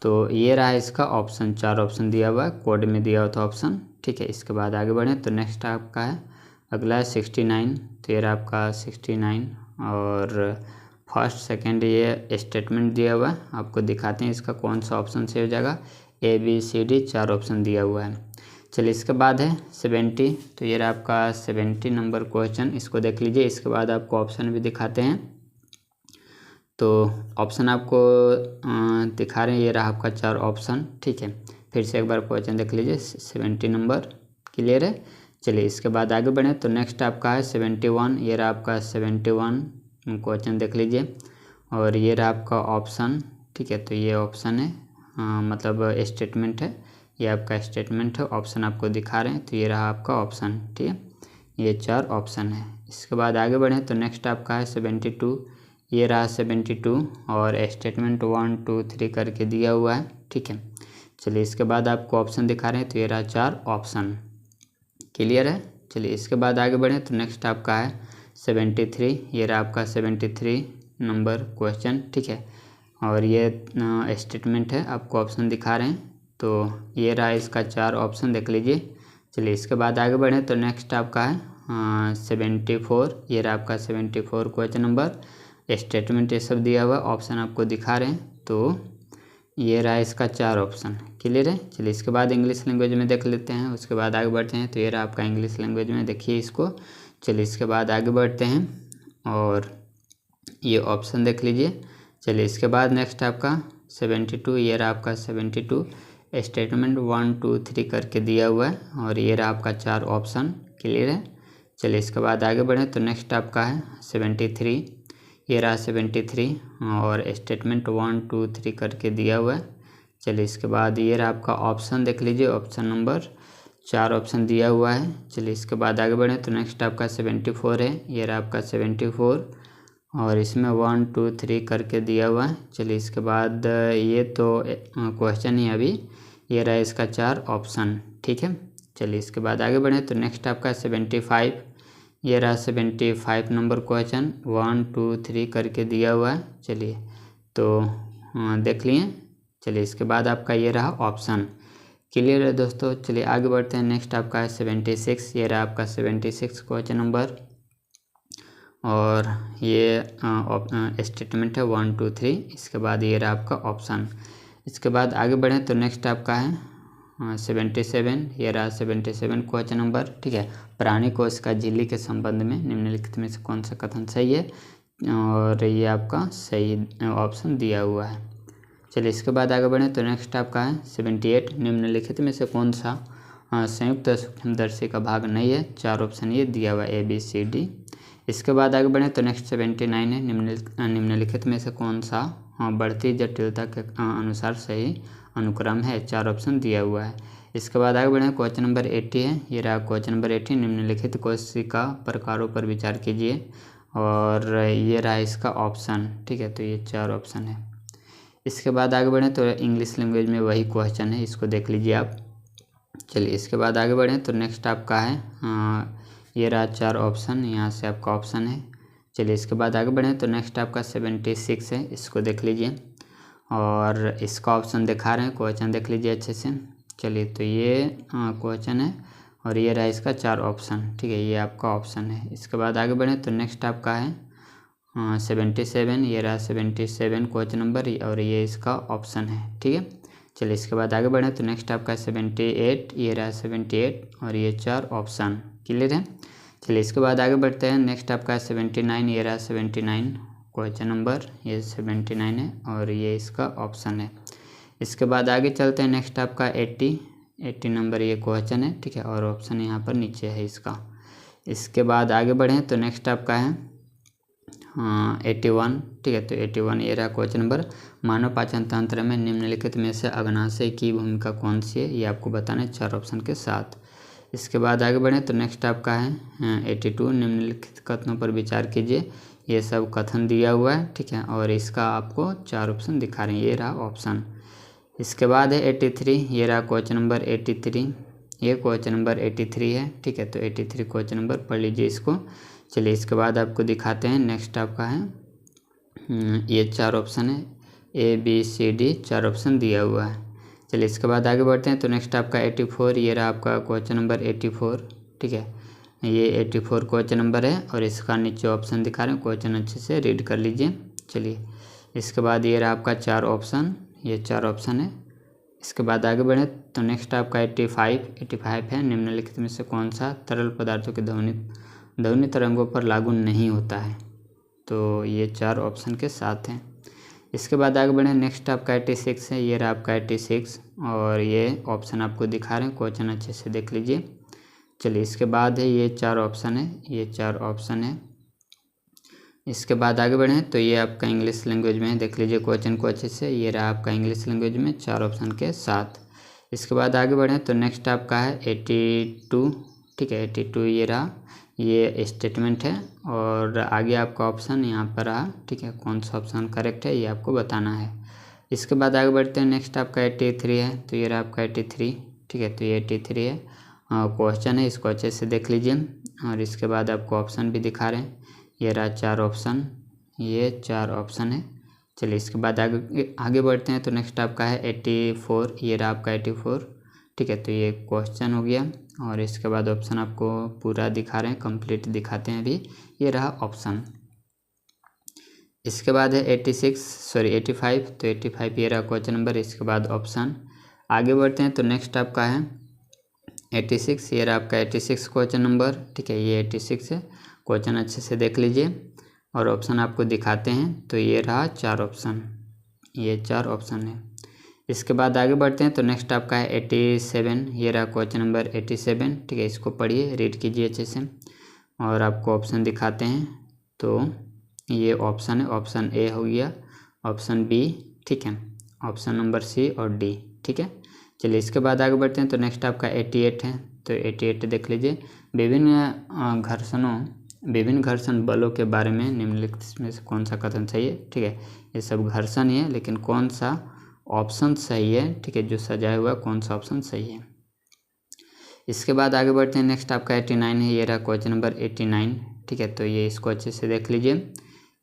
तो ये रहा इसका ऑप्शन, 4 ऑप्शन दिया हुआ है, कोड में दिया हुआ था ऑप्शन। ठीक है, इसके बाद आगे बढ़ें। तो नेक्स्ट आपका है अगला है 69। तो ये रहा आपका 69 और फर्स्ट सेकंड ये स्टेटमेंट दिया हुआ है। आपको दिखाते हैं इसका कौन सा ऑप्शन से हो जाएगा। ABCD 4 ऑप्शन दिया हुआ है। चलिए इसके बाद है 70। तो ये रहा आपका 70 नंबर क्वेश्चन। इसको देख लीजिए। इसके बाद आपको ऑप्शन भी दिखाते हैं। तो ऑप्शन आपको दिखा रहे हैं। ये रहा आपका 4 ऑप्शन। ठीक है, फिर से एक बार क्वेश्चन देख लीजिए। 70 नंबर। क्लियर है। चलिए इसके बाद आगे बढ़ें। तो नेक्स्ट आपका है 71। ये रहा आपका 71 क्वेश्चन देख लीजिए। और ये रहा आपका ऑप्शन। ठीक है, तो ये ऑप्शन है, मतलब स्टेटमेंट है। ये आपका स्टेटमेंट है, ऑप्शन आपको दिखा रहे हैं। तो ये रहा आपका ऑप्शन। ठीक है, ये 4 ऑप्शन है। इसके बाद आगे बढ़ें। तो नेक्स्ट आपका है 72। ये रहा 72 और स्टेटमेंट 1 2 3 करके दिया हुआ है। ठीक है, चलिए इसके बाद आपको ऑप्शन दिखा रहे हैं। तो ये रहा 4 ऑप्शन। क्लियर है। चलिए इसके बाद आगे बढ़ें। तो नेक्स्ट आपका है 73। ये रहा आपका 73 नंबर क्वेश्चन। ठीक है, और ये स्टेटमेंट है, आपको ऑप्शन दिखा रहे हैं। तो ये रहा इसका 4 ऑप्शन देख लीजिए। चलिए इसके बाद आगे बढ़ें। तो नेक्स्ट आपका है 74। ये रहा आपका 74 क्वेश्चन नंबर। स्टेटमेंट ये सब दिया हुआ, ऑप्शन आपको दिखा रहे हैं। तो ये रहा इसका 4 ऑप्शन। क्लियर है। चलिए इसके बाद इंग्लिश लैंग्वेज में देख लेते हैं, उसके बाद आगे बढ़ते हैं। तो ये रहा आपका इंग्लिश लैंग्वेज में, देखिए इसको। चलिए इसके बाद आगे बढ़ते हैं और ये ऑप्शन देख लीजिए। चलिए इसके बाद नेक्स्ट आपका 72। ये रहा आपका 72 स्टेटमेंट 1 2 3 करके दिया हुआ है और ये रहा आपका 4 ऑप्शन। क्लियर है। चलिए इसके बाद आगे बढ़ें। तो नेक्स्ट आपका है 73। ये रहा 73 और स्टेटमेंट 1 2 3 करके दिया हुआ है। चलिए इसके बाद ये रहा आपका ऑप्शन देख लीजिए। ऑप्शन नंबर 4 ऑप्शन दिया हुआ है। चलिए इसके बाद आगे बढ़ें। तो नेक्स्ट आपका 74 है। ये रहा आपका 74 और इसमें 1 2 3 करके दिया हुआ है। चलिए इसके बाद ये तो क्वेश्चन ही अभी। ये रहा इसका 4 ऑप्शन। ठीक है, चलिए इसके बाद आगे बढ़ें। तो नेक्स्ट आपका 75। ये रहा 75 नंबर क्वेश्चन, 1 2 3 करके दिया हुआ है। चलिए तो देख लिए। चलिए इसके बाद आपका ये रहा ऑप्शन। क्लियर है दोस्तों। चलिए आगे बढ़ते हैं। नेक्स्ट आपका है 76। ये रहा आपका 76 क्वेश्चन नंबर और ये स्टेटमेंट है 1 2 3। इसके बाद ये रहा आपका ऑप्शन। इसके बाद आगे बढ़ें। तो नेक्स्ट आपका है 77। ये रहा 77 क्वेश्चन नंबर। ठीक है, प्राणी कोश का झिल्ली के संबंध में निम्नलिखित में से कौन सा कथन सही है, और ये आपका सही ऑप्शन दिया हुआ है। चलिए इसके बाद आगे बढ़ें। तो नेक्स्ट आपका है 78। निम्नलिखित में से कौन सा संयुक्त सूक्ष्मदर्शी का भाग नहीं है। 4 ऑप्शन ये दिया हुआ है ABCD। इसके बाद आगे बढ़ें। तो नेक्स्ट 79 है। निम्नलिखित में से कौन सा बढ़ती जटिलता के अनुसार सही अनुक्रम है। 4 ऑप्शन दिया हुआ है। इसके बाद आगे बढ़ें। क्वेश्चन नंबर 80 है। ये रहा क्वेश्चन नंबर 80। निम्नलिखित कोशिका प्रकारों पर विचार कीजिए और ये रहा इसका ऑप्शन। ठीक है, तो ये 4 ऑप्शन है। इसके बाद आगे बढ़ें। तो इंग्लिश लैंग्वेज में वही क्वेश्चन है, इसको देख लीजिए आप। चलिए इसके बाद आगे बढ़ें। तो नेक्स्ट आपका है ये रहा 4 ऑप्शन, यहाँ से आपका ऑप्शन है। चलिए इसके बाद आगे बढ़ें। तो नेक्स्ट आपका 76 है, इसको देख लीजिए और इसका ऑप्शन दिखा रहे हैं। क्वेश्चन देख लीजिए अच्छे से। चलिए तो ये क्वेश्चन है और ये रहा इसका 4 ऑप्शन। ठीक है, ये आपका ऑप्शन है। इसके बाद आगे बढ़ें। तो नेक्स्ट आपका है 77। ये रहा 77 क्वेश्चन नंबर और ये इसका ऑप्शन है। ठीक है, चलिए इसके बाद आगे बढ़ें। तो नेक्स्ट आपका 78। ये रहा 78 और ये 4 ऑप्शन। क्लियर है। चलिए इसके बाद आगे बढ़ते हैं। नेक्स्ट आपका है 79, ये रहा 79 क्वेश्चन नंबर, ये 79 है और ये इसका ऑप्शन है। इसके बाद आगे चलते हैं। नेक्स्ट आपका 80 नंबर ये क्वेश्चन है, ठीक है, और ऑप्शन यहाँ पर नीचे है इसका। इसके बाद आगे बढ़ें तो नेक्स्ट आपका है 81, ठीक है, तो 81 ये रहा क्वेश्चन नंबर। मानव पाचन तंत्र में निम्नलिखित में से अग्नाशय की भूमिका कौन सी है, ये आपको बताना है 4 ऑप्शन के साथ। इसके बाद आगे बढ़ें तो नेक्स्ट आपका है 82, निम्नलिखित कथनों पर विचार कीजिए। ये सब कथन दिया हुआ है, ठीक है, और इसका आपको 4 ऑप्शन दिखा रहे हैं, ये रहा ऑप्शन। इसके बाद है 83, ये रहा क्वेश्चन नंबर 83, ये क्वेश्चन नंबर 83 है, ठीक है, तो 83 क्वेश्चन नंबर पढ़ लीजिए इसको। चलिए इसके बाद आपको दिखाते हैं। नेक्स्ट आपका है ये 4 ऑप्शन है, ABCD 4 ऑप्शन दिया हुआ है। चलिए इसके बाद आगे बढ़ते हैं तो नेक्स्ट आपका 84, ये रहा आपका क्वेश्चन नंबर 84, ठीक है, ये 84 क्वेश्चन नंबर है और इसका नीचे ऑप्शन दिखा रहे हैं, क्वेश्चन अच्छे से रीड कर लीजिए। चलिए इसके बाद ये रहा आपका 4 ऑप्शन, ये 4 ऑप्शन है। इसके बाद आगे बढ़े तो नेक्स्ट आपका 85 है। निम्नलिखित में से कौन सा तरल पदार्थों के ध्वनि तरंगों पर लागू नहीं होता है, तो ये 4 ऑप्शन के साथ हैं। इसके बाद आगे बढ़े। नेक्स्ट आपका 86 है, ये रहा आपका 86 और ये ऑप्शन आपको दिखा रहे हैं, क्वेश्चन अच्छे से देख लीजिए। चलिए इसके बाद है ये 4 ऑप्शन है, ये 4 ऑप्शन है। इसके बाद आगे बढ़ें तो ये आपका इंग्लिश लैंग्वेज में है, देख लीजिए क्वेश्चन को अच्छे से, ये रहा आपका इंग्लिश लैंग्वेज में 4 ऑप्शन के साथ। इसके बाद आगे बढ़ें तो नेक्स्ट आपका है 82, ठीक है, 82 ये रहा, ये स्टेटमेंट है और आगे आपका ऑप्शन यहाँ पर रहा, ठीक है, कौन सा ऑप्शन करेक्ट है ये आपको बताना है। इसके बाद आगे बढ़ते हैं। नेक्स्ट आपका 83 है, तो ये रहा आपका 83, ठीक है, तो ये 83 है क्वेश्चन है, इसको अच्छे से देख लीजिए और इसके बाद आपको ऑप्शन भी दिखा रहे हैं, ये रहा 4 ऑप्शन, ये 4 ऑप्शन है। चलिए इसके बाद आगे बढ़ते हैं तो नेक्स्ट आपका है 84, ये रहा आपका 84, ठीक है, तो ये क्वेश्चन हो गया और इसके बाद ऑप्शन आपको पूरा दिखा रहे हैं, कंप्लीट दिखाते हैं अभी, ये रहा ऑप्शन। इसके बाद है 85, तो 85 ये रहा क्वेश्चन नंबर, इसके बाद ऑप्शन। आगे बढ़ते हैं तो नेक्स्ट आपका है 86, ये रहा आपका 86 क्वेश्चन नंबर, ठीक है, ये 86 है, क्वेश्चन अच्छे से देख लीजिए और ऑप्शन आपको दिखाते हैं, तो ये रहा 4 ऑप्शन, ये 4 ऑप्शन है। इसके बाद आगे बढ़ते हैं तो नेक्स्ट आपका है 87, ये रहा क्वेश्चन नंबर 87, ठीक है, इसको पढ़िए, रीड कीजिए अच्छे से और आपको ऑप्शन दिखाते हैं, तो ये ऑप्शन है, ऑप्शन ए हो गया, ऑप्शन बी, ठीक है, ऑप्शन नंबर सी और डी, ठीक है। चलिए इसके बाद आगे बढ़ते हैं तो नेक्स्ट आपका 88 है, तो 88 देख लीजिए। विभिन्न घर्षण बलों के बारे में निम्नलिखित में से कौन सा कथन सही है, ठीक है, ये सब घर्षण ही है लेकिन कौन सा ऑप्शन सही है, ठीक है, जो सजाया हुआ कौन सा ऑप्शन सही है। इसके बाद आगे बढ़ते हैं। नेक्स्ट आपका 89 है, ये रहा क्वेश्चन नंबर 89, ठीक है, तो ये इसको अच्छे से देख लीजिए।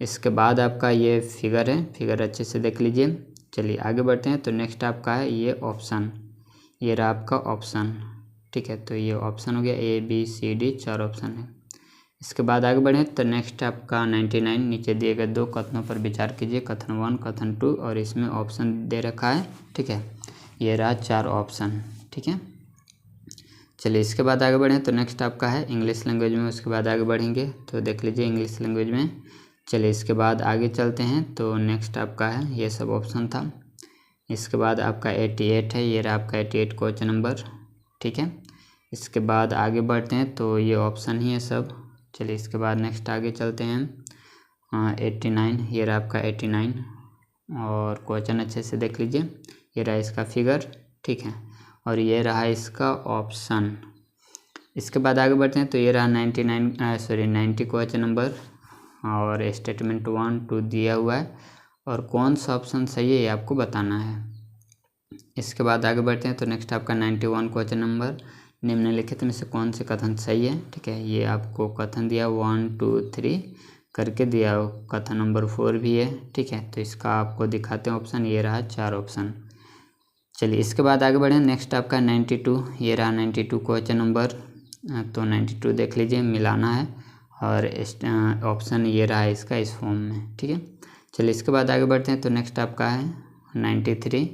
इसके बाद आपका ये फिगर है, फिगर अच्छे से देख लीजिए। चलिए आगे बढ़ते हैं तो नेक्स्ट आपका है ये ऑप्शन, ये रहा आपका ऑप्शन, ठीक है, तो ये ऑप्शन हो गया, ABCD 4 ऑप्शन है। इसके बाद आगे बढ़ें तो नेक्स्ट आपका 99, नीचे दिए गए 2 कथनों पर विचार कीजिए, कथन 1 कथन 2 और इसमें ऑप्शन दे रखा है, ठीक है, ये रहा 4 ऑप्शन, ठीक है। चलिए इसके बाद आगे बढ़ें तो नेक्स्ट आपका है इंग्लिश लैंग्वेज में, उसके बाद आगे बढ़ेंगे तो देख लीजिए इंग्लिश लैंग्वेज में। चलिए इसके बाद आगे चलते हैं तो नेक्स्ट आपका है ये सब ऑप्शन था। इसके बाद आपका 88 है, ये रहा आपका 88 क्वेश्चन नंबर, ठीक है। इसके बाद आगे बढ़ते हैं तो ये ऑप्शन ही है सब। चलिए इसके बाद नेक्स्ट आगे चलते हैं 89, ये रहा आपका 89 और क्वेश्चन अच्छे से देख लीजिए, ये रहा इसका फिगर, ठीक है, और ये रहा इसका ऑप्शन। इसके बाद आगे बढ़ते हैं तो ये रहा 90 क्वेश्चन नंबर और स्टेटमेंट 1 2 दिया हुआ है और कौन सा ऑप्शन सही है ये आपको बताना है। इसके बाद आगे बढ़ते हैं तो नेक्स्ट आपका 91 क्वेश्चन नंबर, निम्नलिखित में से कौन से कथन सही है, ठीक है, ये आपको कथन दिया 1 2 3 करके दिया हो, कथन नंबर 4 भी है, ठीक है, तो इसका आपको दिखाते हैं ऑप्शन, ये रहा 4 ऑप्शन। चलिए इसके बाद आगे बढ़ें। नेक्स्ट आपका 92, ये रहा 92 क्वेश्चन नंबर, तो 92 देख लीजिए, मिलाना है और ऑप्शन ये रहा इसका इस फॉर्म में, ठीक है। चलिए इसके बाद आगे बढ़ते हैं तो नेक्स्ट आपका है 93,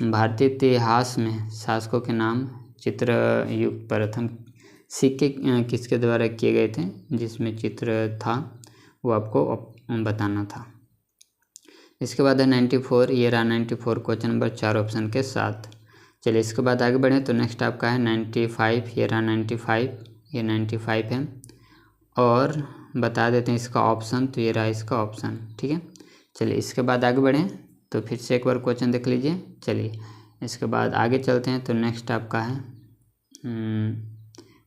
भारतीय इतिहास में शासकों के नाम चित्र युक्त प्रथम सिक्के किसके द्वारा किए गए थे, जिसमें चित्र था वो आपको बताना था। इसके बाद है 94, ये रहा 94 क्वेश्चन नंबर 4 ऑप्शन के साथ। चलिए इसके बाद आगे बढ़ें तो नेक्स्ट आपका है 95, ये रहा 95, ये 95 है। और बता देते हैं इसका ऑप्शन, तो ये रहा इसका ऑप्शन, ठीक है। चलिए इसके बाद आगे बढ़ें तो फिर से एक बार क्वेश्चन देख लीजिए। चलिए इसके बाद आगे चलते हैं तो नेक्स्ट आपका है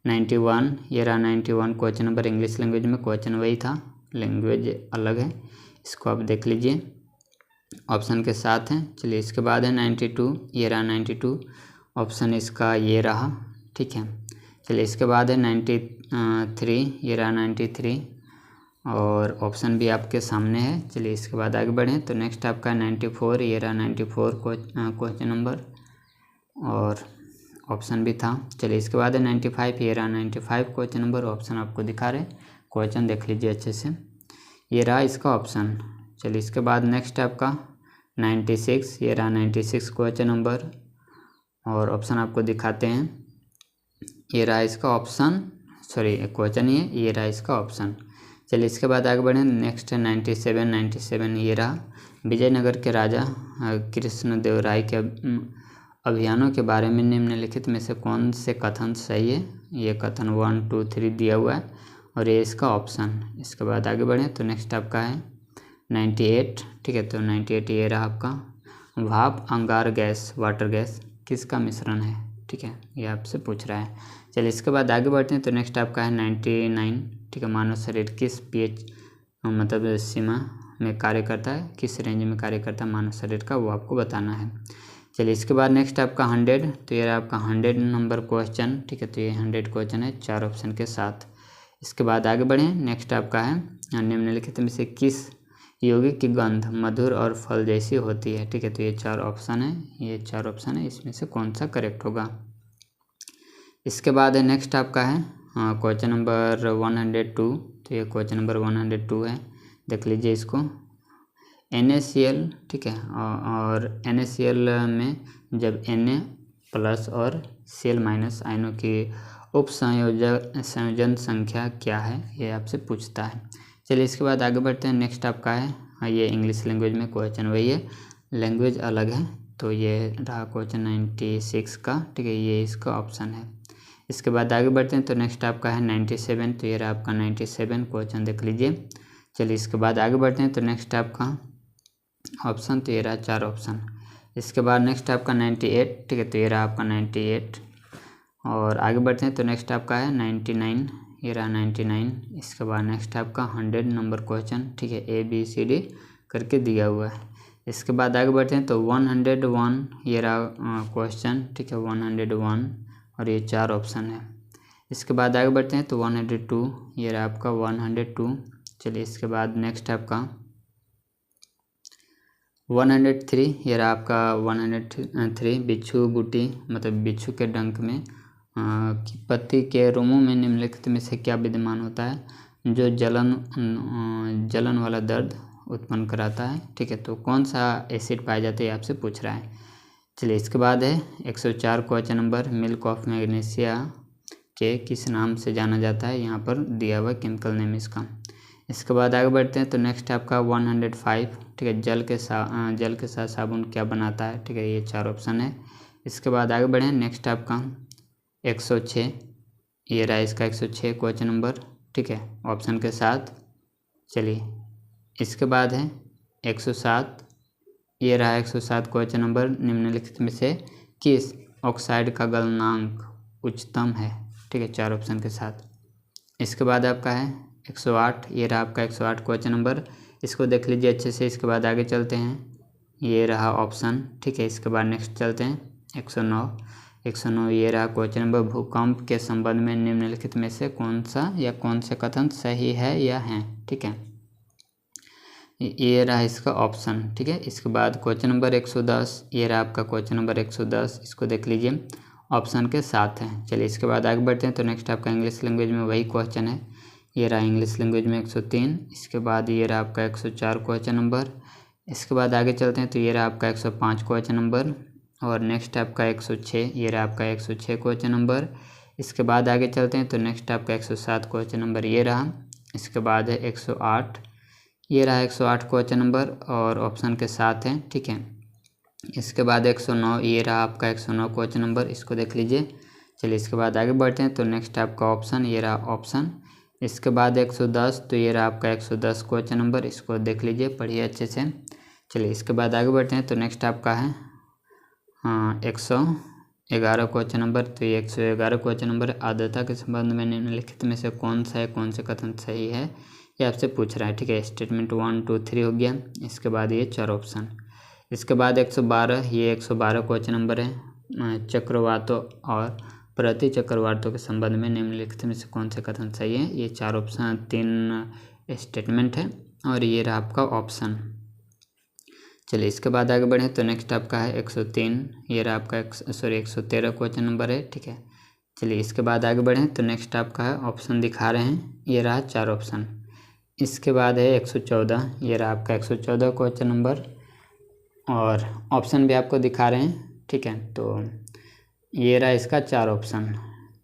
91, ये रहा 91 क्वेश्चन नंबर इंग्लिश लैंग्वेज में, क्वेश्चन वही था, लैंग्वेज अलग है, इसको आप देख लीजिए, ऑप्शन के साथ हैं। चलिए इसके बाद है 92, ये रहा 92, ऑप्शन इसका ये रहा, ठीक है। चलिए इसके बाद है 93, ये रहा 93, और ऑप्शन भी आपके सामने है। चलिए इसके बाद आगे बढ़ें तो नेक्स्ट आपका 94, ये रहा 94 क्वेश्चन नंबर, और ऑप्शन भी था। चलिए इसके बाद है 95, ये रहा 95 क्वेश्चन नंबर, ऑप्शन आपको दिखा रहे, क्वेश्चन देख लीजिए अच्छे से, ये रहा इसका ऑप्शन। चलिए इसके बाद नेक्स्ट आपका 96, ये रहा 96 क्वेश्चन नंबर, और ऑप्शन आपको दिखाते हैं, ये रहा इसका ऑप्शन, सॉरी क्वेश्चन ही है, ये रहा इसका ऑप्शन। चलिए इसके बाद आगे बढ़ें नेक्स्ट है 97, ये रहा विजयनगर के राजा कृष्णदेवराय के अभियानों के बारे में निम्नलिखित में से कौन से कथन सही है। ये कथन 1, 2, 3 दिया हुआ है, और ये इसका ऑप्शन। इसके बाद आगे बढ़ें तो नेक्स्ट आपका है 98, ठीक है। तो 98 ये रहा आपका, भाप, अंगार गैस, वाटर गैस किसका मिश्रण है, ठीक है, ये आपसे पूछ रहा है। चलिए इसके बाद आगे बढ़ते हैं तो नेक्स्ट आपका है 99, ठीक है। मानव शरीर किस pH मतलब सीमा में कार्य करता है, किस रेंज में कार्य करता है मानव शरीर का, वो आपको बताना है। चलिए इसके बाद नेक्स्ट आपका 100, तो ये रहा आपका 100 नंबर क्वेश्चन, ठीक है। तो ये 100 क्वेश्चन है 4 ऑप्शन के साथ। इसके बाद आगे बढ़ें नेक्स्ट आपका है निम्नलिखित में से किस यौगिक की गंध मधुर और फल जैसी होती है, ठीक है। तो ये 4 ऑप्शन है, ये 4 ऑप्शन है, इसमें से कौन सा करेक्ट होगा। इसके बाद है नेक्स्ट आपका है क्वेश्चन नंबर 102, तो ये क्वेश्चन नंबर 102 है, देख लीजिए इसको। NaCl, ठीक है, और NaCl में जब Na+ और Cl- आयनों की उप संयोजन संख्या क्या है, ये आपसे पूछता है। चलिए इसके बाद आगे बढ़ते हैं नेक्स्ट आपका है ये इंग्लिश लैंग्वेज में, क्वेश्चन वही है, लैंग्वेज अलग है, तो ये रहा क्वेश्चन 96 का, ठीक है, ये इसका ऑप्शन है। इसके बाद आगे बढ़ते हैं तो नेक्स्ट आपका है 97, तो ये रहा आपका 97 क्वेश्चन देख लीजिए। चलिए इसके बाद आगे बढ़ते हैं तो नेक्स्ट आपका ऑप्शन, तो ये रहा 4 ऑप्शन। इसके बाद नेक्स्ट आपका 98, ठीक है, तो ये रहा आपका 98, और आगे बढ़ते हैं तो नेक्स्ट आपका है 99, ये रहा 99। इसके बाद नेक्स्ट आपका 100 नंबर क्वेश्चन, ठीक है, ABCD करके दिया हुआ है। इसके बाद आगे बढ़ते हैं तो 101, ये रहा क्वेश्चन, ठीक है, 101, और ये 4 ऑप्शन है। इसके बाद आगे बढ़ते हैं तो 102, ये रहा आपका 102। चलिए इसके बाद नेक्स्ट आपका 103, ये रहा आपका 103, बिच्छू बूटी मतलब बिच्छू के डंक में की पत्ती के रोमों में निम्नलिखित में से क्या विद्यमान होता है जो जलन वाला दर्द उत्पन्न कराता है, ठीक है। तो कौन सा एसिड पाया जाता है, आपसे पूछ रहा है। चलिए इसके बाद है 104 question number, milk of magnesia के किस नाम से जाना जाता है, यहाँ पर दिया हुआ केमिकल नेम इसका। इसके बाद आगे बढ़ते हैं तो नेक्स्ट आपका 105, ठीक है, जल के साथ साबुन क्या बनाता है, ठीक है, ये 4 ऑप्शन है। इसके बाद आगे बढ़ें नेक्स्ट आपका 106, ये रहा इसका 106 क्वेश्चन नंबर, ठीक है, ऑप्शन के साथ। चलिए इसके बाद है 107, ये रहा 107 क्वेश्चन नंबर, निम्नलिखित में से किस ऑक्साइड का गलनांक उच्चतम है, ठीक है, 4 ऑप्शन के साथ। इसके बाद आपका है 108, ये रहा आपका 108 क्वेश्चन नंबर, इसको देख लीजिए अच्छे से। इसके बाद आगे चलते हैं, ये रहा ऑप्शन, ठीक है। इसके बाद नेक्स्ट चलते हैं 109, ये रहा क्वेश्चन नंबर, भूकंप के संबंध में निम्नलिखित में से कौन सा या कौन से कथन सही है या हैं, ठीक है, ये रहा इसका ऑप्शन, ठीक है। इसके बाद क्वेश्चन नंबर 110, ये रहा आपका क्वेश्चन नंबर 110, इसको देख लीजिए, ऑप्शन के साथ है। चलिए इसके बाद आगे बढ़ते हैं तो नेक्स्ट आपका इंग्लिश लैंग्वेज में वही क्वेश्चन है, ये रहा इंग्लिश लैंग्वेज में 103। इसके बाद ये रहा आपका 104 क्वेश्चन नंबर। इसके बाद आगे चलते हैं तो ये रहा आपका 105 क्वेश्चन नंबर, और नेक्स्ट आपका 106, ये रहा आपका 106 क्वेश्चन नंबर। इसके बाद आगे चलते हैं तो नेक्स्ट आपका 107 क्वेश्चन नंबर ये रहा। इसके बाद है 108, ये रहा 108 क्वेश्चन नंबर और ऑप्शन के साथ है, ठीक है। इसके बाद 109, ये रहा आपका 109 क्वेश्चन नंबर, इसको देख लीजिए। चलिए इसके बाद आगे बढ़ते हैं तो नेक्स्ट आपका ऑप्शन, ये रहा ऑप्शन। इसके बाद 110, तो ये रहा आपका 110 क्वेश्चन नंबर, इसको देख लीजिए, पढ़िए अच्छे से। चलिए इसके बाद आगे बढ़ते हैं तो नेक्स्ट आपका है 111 क्वेश्चन नंबर। तो ये 111 क्वेश्चन नंबर आर्द्रता के संबंध में निम्नलिखित में से कौन सा है, कौन से कथन सही है, ये आपसे पूछ रहा है, ठीक है। स्टेटमेंट 1 2 3 हो गया। इसके बाद ये 4 ऑप्शन। इसके बाद 112, ये 112 क्वेश्चन नंबर है। चक्रवातों और प्रति चक्रवातों के संबंध में निम्नलिखित में से कौन से कथन सही है, ये 4 ऑप्शन, 3 स्टेटमेंट है और ये रहा आपका ऑप्शन। चलिए इसके बाद आगे बढ़ें तो नेक्स्ट आपका है 103, ये रहा आपका 113 क्वेश्चन नंबर है, ठीक है। चलिए इसके बाद आगे बढ़ें तो नेक्स्ट आपका है ऑप्शन दिखा रहे हैं, ये रहा 4 ऑप्शन। इसके बाद है 114, ये रहा आपका 114 क्वेश्चन नंबर और ऑप्शन भी आपको दिखा रहे हैं, ठीक है। तो ये रहा इसका 4 ऑप्शन।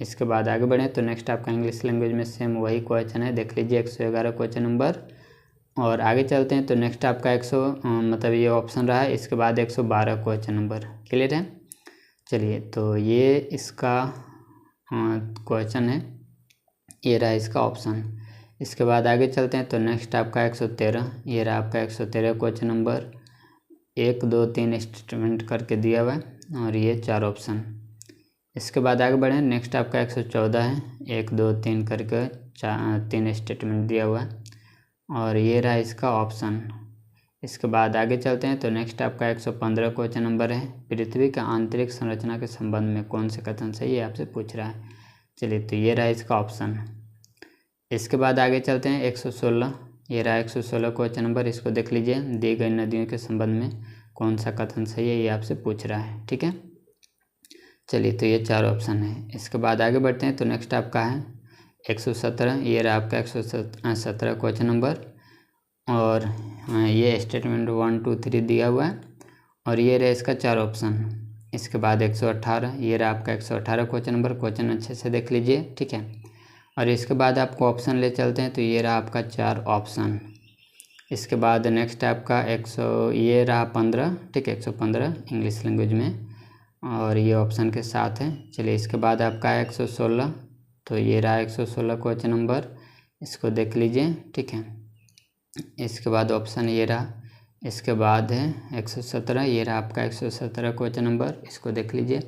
इसके बाद आगे बढ़ें तो नेक्स्ट आपका इंग्लिश लैंग्वेज में सेम वही क्वेश्चन है, देख लीजिए 111 क्वेश्चन नंबर। और आगे चलते हैं तो नेक्स्ट आपका 100 मतलब ये ऑप्शन रहा है। इसके बाद 112 क्वेश्चन नंबर, क्लियर है। चलिए तो ये इसका क्वेश्चन है, ये रहा इसका ऑप्शन। इसके बाद आगे चलते हैं तो नेक्स्ट आपका 113, ये रहा आपका 113 क्वेश्चन नंबर। 1 2 3 स्टेटमेंट करके दिया हुआ है और ये 4 ऑप्शन। इसके बाद आगे बढ़ें, नेक्स्ट आपका 114 है, 1 2 3 करके 3 स्टेटमेंट दिया हुआ है और ये रहा इसका ऑप्शन। इसके बाद आगे चलते हैं तो नेक्स्ट आपका 115 क्वेश्चन नंबर है। पृथ्वी का आंतरिक संरचना के संबंध में कौन से कथन सही है, आपसे पूछ रहा है। चलिए तो ये रहा इसका ऑप्शन। इसके बाद आगे चलते हैं 116, ये रहा 116 क्वेश्चन नंबर, इसको देख लीजिए। दी गई नदियों के संबंध में कौन सा कथन सही है, ये आपसे पूछ रहा है, ठीक है। चलिए तो ये 4 ऑप्शन है। इसके बाद आगे बढ़ते हैं तो नेक्स्ट आपका है 117, ये रहा आपका 117 क्वेश्चन नंबर और ये स्टेटमेंट 1 2 3 दिया हुआ है और ये रहा इसका 4 ऑप्शन। इसके बाद 118, ये रहा आपका 118 क्वेश्चन नंबर, क्वेश्चन अच्छे से देख लीजिए, ठीक है। और इसके बाद आपको ऑप्शन ले चलते हैं तो ये रहा आपका 4 ऑप्शन। इसके बाद नेक्स्ट आपका ये रहा 15, ठीक है, 115 इंग्लिश लैंग्वेज में और ये ऑप्शन के साथ है। चलिए इसके बाद आपका है 116, तो ये रहा 116 क्वेश्चन नंबर, इसको देख लीजिए, ठीक है। इसके बाद ऑप्शन ये रहा। इसके बाद है 117, ये रहा आपका 117 क्वेश्चन नंबर, इसको देख लीजिए।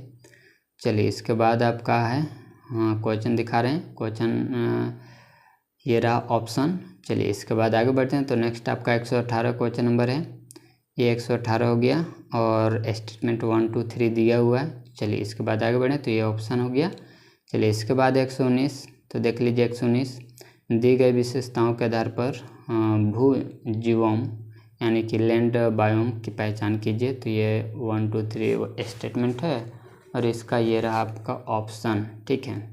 चलिए इसके बाद आपका है क्वेश्चन दिखा रहे हैं, क्वेश्चन ये रहा ऑप्शन। चलिए इसके बाद आगे बढ़ते हैं तो नेक्स्ट आपका 118 क्वेश्चन नंबर है, ये 118 हो गया और स्टेटमेंट 1 2 3 दिया हुआ है। चलिए इसके बाद आगे बढ़ें तो ये ऑप्शन हो गया। चलिए इसके बाद 119, तो देख लीजिए 119, दी गई विशेषताओं के आधार पर भू जीवोम यानी कि लैंड बायोम की पहचान कीजिए। तो ये 1 2 3 स्टेटमेंट है और इसका ये रहा आपका ऑप्शन, ठीक है।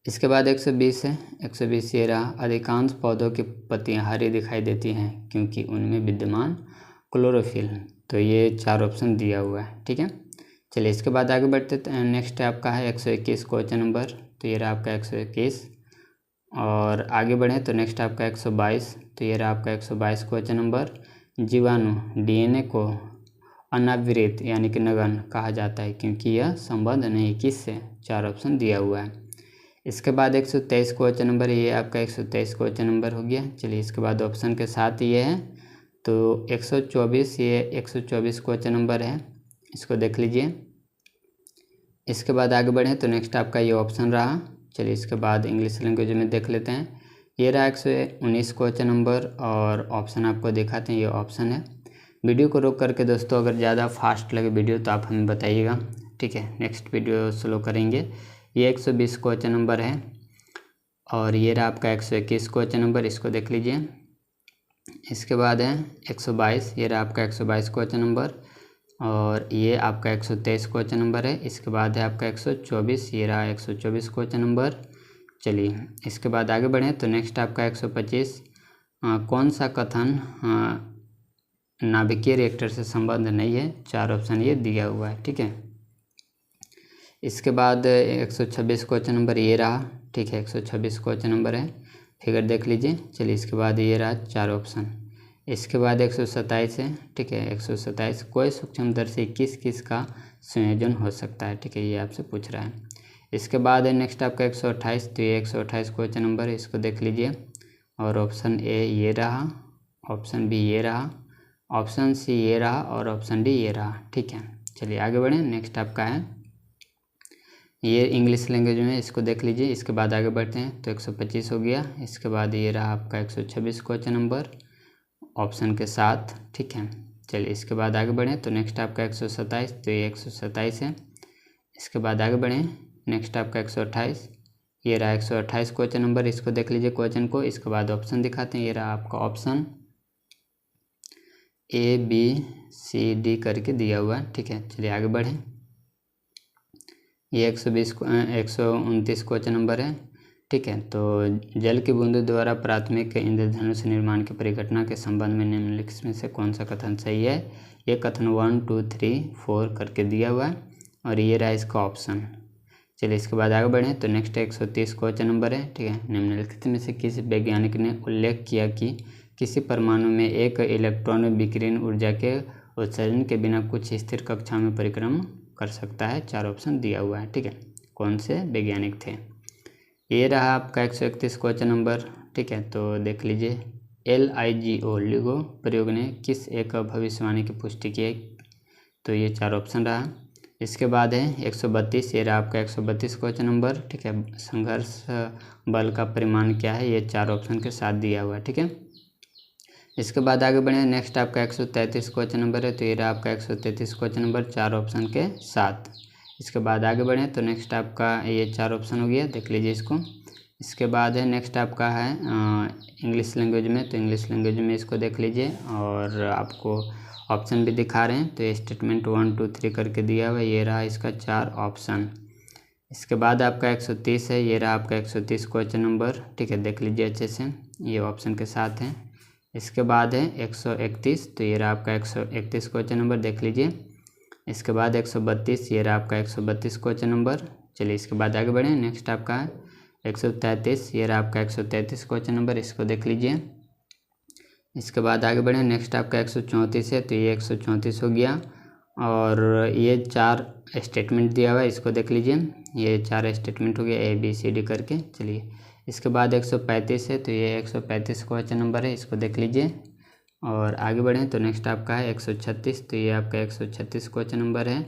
इसके बाद 120 है, 120 ये रहा। अधिकांश पौधों की पत्तियां हरी दिखाई देती हैं क्योंकि उनमें विद्यमान क्लोरोफिल। तो ये 4 ऑप्शन दिया हुआ है, ठीक है। चलिए इसके बाद आगे बढ़ते हैं। नेक्स्ट आपका है 121 क्वेश्चन नंबर, तो ये रहा आपका 121 और आगे बढ़ें तो नेक्स्ट आपका 122, तो ये रहा आपका 122 क्वेश्चन नंबर। जीवाणु डीएनए को अनावृत यानी कि नगण्य कहा जाता है क्योंकि यह संबंध नहीं किससे, 4 ऑप्शन दिया हुआ है। इसके बाद 123 क्वेश्चन नंबर, ये आपका 123 क्वेश्चन नंबर हो गया। चलिए इसके बाद ऑप्शन के साथ ये है तो 124, ये 124 क्वेश्चन नंबर है, इसको देख लीजिए। इसके बाद आगे बढ़ें तो नेक्स्ट आपका ये ऑप्शन रहा। चलिए इसके बाद इंग्लिश लैंग्वेज में देख लेते हैं, ये रहा 119 क्वेश्चन नंबर और ऑप्शन आपको दिखाते हैं, ये ऑप्शन है। वीडियो को रोक करके दोस्तों अगर ज़्यादा फास्ट लगे वीडियो तो आप हमें बताइएगा, ठीक है, नेक्स्ट वीडियो स्लो करेंगे। ये 120 क्वेश्चन नंबर है और ये रहा आपका 121 क्वेश्चन नंबर, इसको देख लीजिए। इसके बाद है 122, ये रहा आपका 122 क्वेश्चन नंबर और ये आपका 123 क्वेश्चन नंबर है। इसके बाद है आपका 124, ये रहा 124 क्वेश्चन नंबर। चलिए इसके बाद आगे बढ़ें तो नेक्स्ट आपका 125, कौन सा कथन नाभिकीय रिएक्टर से संबंध नहीं है, 4 ऑप्शन ये दिया हुआ है, ठीक है। इसके बाद 126 क्वेश्चन नंबर ये रहा, ठीक है, 126 क्वेश्चन नंबर है, फिगर देख लीजिए। चलिए इसके बाद ये रहा 4 ऑप्शन। इसके बाद 127 है, ठीक है, 127 कोई सूक्ष्मदर्शी किस किस का संयोजन हो सकता है, ठीक है, ये आपसे पूछ रहा है। इसके बाद है नेक्स्ट आपका 128, तो ये 128 क्वेश्चन नंबर है, इसको देख लीजिए। और ऑप्शन ए ये रहा, ऑप्शन बी ये रहा, ऑप्शन सी ये रहा और ऑप्शन डी ये रहा, ठीक है। चलिए आगे बढ़ें। नेक्स्ट आपका है ये इंग्लिश लैंग्वेज में, इसको देख लीजिए। इसके बाद आगे बढ़ते हैं, तो 125 हो गया। इसके बाद ये रहा आपका 126 क्वेश्चन नंबर ऑप्शन के साथ, ठीक है। चलिए इसके बाद आगे बढ़ें, तो नेक्स्ट आपका 127, तो ये 127 है। इसके बाद आगे बढ़ें, नेक्स्ट आपका 128, ये रहा 128 क्वेश्चन नंबर, इसको देख लीजिए क्वेश्चन को। इसके बाद ऑप्शन दिखाते हैं, ये रहा आपका option A B C D करके दिया हुआ है, ठीक है। चलिए आगे बढ़ें। ये 129 क्वेश्चन नंबर है, ठीक है। तो जल की बूंदों द्वारा प्राथमिक इंद्रधनुष निर्माण की परिघटना के संबंध में निम्नलिखित में से कौन सा कथन सही है? ये कथन 1 2 3 4 करके दिया हुआ है और ये रहा इसका ऑप्शन। चलिए इसके बाद आगे बढ़ें, तो नेक्स्ट 130 क्वेश्चन नंबर है, ठीक है। निम्नलिखित में से किसी वैज्ञानिक ने उल्लेख किया कि किसी परमाणु में एक इलेक्ट्रॉन विकिरण ऊर्जा के उत्सर्जन के बिना कुछ स्थिर कक्षा में परिक्रम कर सकता है? 4 ऑप्शन दिया हुआ है, ठीक है। कौन से वैज्ञानिक थे? ये रहा आपका 131 क्वेश्चन नंबर, ठीक है। तो देख लीजिए, LIGO लिगो प्रयोग ने किस एक भविष्यवाणी की पुष्टि की है? तो ये 4 ऑप्शन रहा। इसके बाद है 132, ये रहा आपका 132 क्वेश्चन नंबर, ठीक है। संघर्ष बल का परिमाण क्या है? ये 4 ऑप्शन के साथ दिया हुआ है, ठीक है। इसके बाद आगे बढ़े, नेक्स्ट आपका 133 क्वेश्चन नंबर है, तो ये रहा आपका 133 क्वेश्चन नंबर 4 ऑप्शन के साथ। इसके बाद आगे बढ़े, तो नेक्स्ट आपका ये 4 ऑप्शन हो गया, देख लीजिए इसको। इसके बाद है नेक्स्ट आपका है इंग्लिश लैंग्वेज में, तो इंग्लिश लैंग्वेज में इसको देख लीजिए और आपको ऑप्शन भी दिखा रहे हैं। तो ये स्टेटमेंट 1 2 3 करके दिया हुआ है, ये रहा इसका 4 ऑप्शन। इसके बाद आपका 130 है, ये रहा आपका 130 क्वेश्चन नंबर, ठीक है, देख लीजिए अच्छे से, ये ऑप्शन के साथ है। इसके बाद है 131, तो ये रहा आपका 131 क्वेश्चन नंबर, देख लीजिए। इसके बाद 132, ये रहा आपका 132 क्वेश्चन नंबर। चलिए इसके बाद आगे बढ़ें, नेक्स्ट आपका है 133, ये रहा आपका 133 क्वेश्चन नंबर, इसको देख लीजिए। इसके बाद आगे बढ़ें, नेक्स्ट आपका 134 है, तो ये 134 हो गया और ये 4 स्टेटमेंट दिया हुआ है, इसको देख लीजिए। ये 4 स्टेटमेंट हो गया ABCD करके। चलिए इसके बाद 135 है, तो ये 135 क्वेश्चन नंबर है, इसको देख लीजिए और आगे बढ़ें। तो नेक्स्ट आपका है 136, तो ये आपका 136 क्वेश्चन नंबर है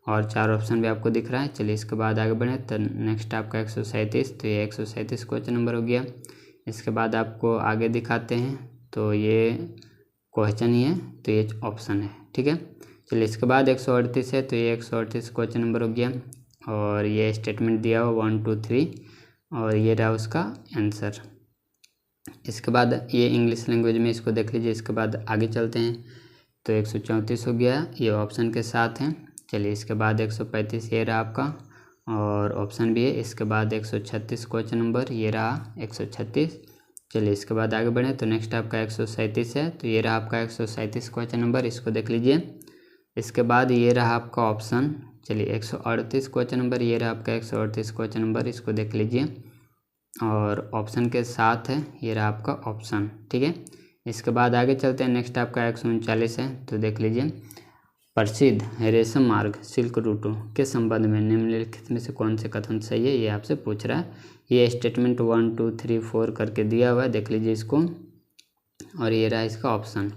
और 4 ऑप्शन भी आपको दिख रहा है। चलिए इसके बाद आगे बढ़ें, तो नेक्स्ट आपका 137, तो ये 137 क्वेश्चन नंबर हो गया। इसके बाद आपको आगे दिखाते हैं, तो ये क्वेश्चन ही है, तो ये ऑप्शन है, ठीक है। चलिए इसके बाद 138 है, तो ये 138 क्वेश्चन नंबर हो गया और ये स्टेटमेंट दिया हुआ 1 2 3 और ये रहा उसका आंसर। इसके बाद ये इंग्लिश लैंग्वेज में, इसको देख लीजिए। इसके बाद आगे चलते हैं, तो 134 हो गया, ये ऑप्शन के साथ हैं। चलिए इसके बाद 135 ये रहा आपका और ऑप्शन भी है। इसके बाद 136 क्वेश्चन नंबर, ये रहा 136। चलिए इसके बाद आगे बढ़ें, तो नेक्स्ट आपका 137 है, तो ये रहा आपका 137 क्वेश्चन नंबर, इसको देख लीजिए। इसके बाद ये रहा आपका ऑप्शन। चलिए 138 क्वेश्चन नंबर, ये रहा आपका 138 क्वेश्चन नंबर, इसको देख लीजिए और ऑप्शन के साथ है, ये रहा आपका ऑप्शन, ठीक है। इसके बाद आगे चलते हैं, नेक्स्ट आपका 139 है, तो देख लीजिए। प्रसिद्ध रेशम मार्ग सिल्क रूटों के संबंध में निम्नलिखित में से कौन से कथन सही है? ये आपसे पूछ रहा है। ये स्टेटमेंट 1 2 3 4 करके दिया हुआ है, देख लीजिए इसको और ये रहा इसका ऑप्शन।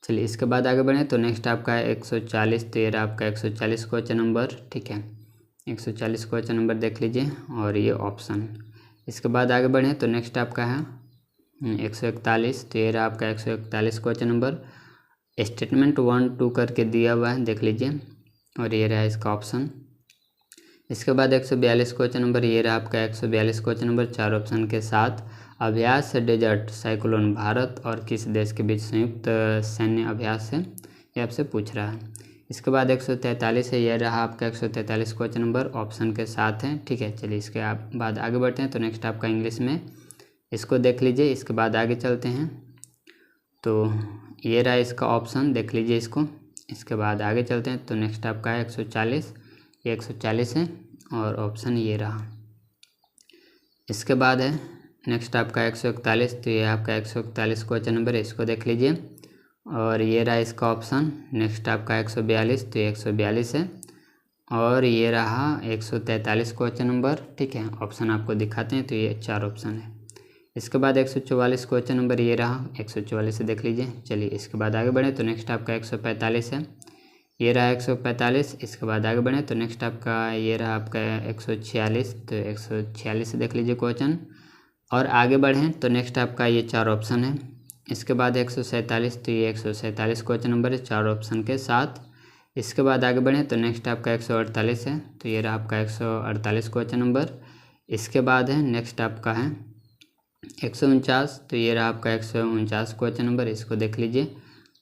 चलिए इसके बाद आगे बढ़ें, तो नेक्स्ट आपका है 140, तो ये रहा आपका 140 क्वेश्चन नंबर, ठीक है। 140 क्वेश्चन नंबर देख लीजिए और ये ऑप्शन। इसके बाद आगे बढ़ें, तो नेक्स्ट आपका है 141, तो ये रहा आपका 141 क्वेश्चन नंबर, स्टेटमेंट 1 2 करके दिया हुआ है, देख लीजिए और ये रहा इसका ऑप्शन। इसके बाद 142 क्वेश्चन नंबर, ये रहा आपका 142 क्वेश्चन नंबर, 4 ऑप्शन के साथ। अभ्यास डेजर्ट साइक्लोन भारत और किस देश के बीच संयुक्त सैन्य अभ्यास है? ये आपसे पूछ रहा है। इसके बाद 143 है, यह रहा आपका 143 क्वेश्चन नंबर, ऑप्शन के साथ है, ठीक है। चलिए इसके बाद आगे बढ़ते हैं, तो नेक्स्ट आपका इंग्लिश में, इसको देख लीजिए। इसके बाद आगे चलते हैं, तो ये रहा इसका ऑप्शन, देख लीजिए इसको। इसके बाद आगे चलते हैं, तो नेक्स्ट आपका है 140, ये 140 है और ऑप्शन ये रहा। इसके बाद है नेक्स्ट आपका 141, तो ये आपका 141 क्वेश्चन नंबर है, इसको देख लीजिए। और ये रहा इसका ऑप्शन। नेक्स्ट आपका 142, तो ये 142 है। और ये रहा 143 क्वेश्चन नंबर, ठीक है। ऑप्शन आपको दिखाते हैं, तो ये 4 ऑप्शन है। इसके बाद 144 क्वेश्चन नंबर ये रहा, 144 से देख लीजिए। चलिए इसके बाद आगे बढ़े तो नेक्स्ट आपका 145 है, ये रहा 145। इसके बाद आगे बढ़े तो नेक्स्ट आपका ये रहा आपका 146, तो 146 से देख लीजिए क्वेश्चन। और आगे बढ़ें तो नेक्स्ट आपका ये 4 ऑप्शन है। इसके बाद 147, तो ये 147 क्वेश्चन नंबर है 4 ऑप्शन के साथ। इसके बाद आगे बढ़ें तो नेक्स्ट आपका 148 है, तो ये रहा आपका 148 क्वेश्चन नंबर। इसके बाद है नेक्स्ट आपका है 149, तो ये रहा आपका 149 क्वेश्चन नंबर, इसको देख लीजिए।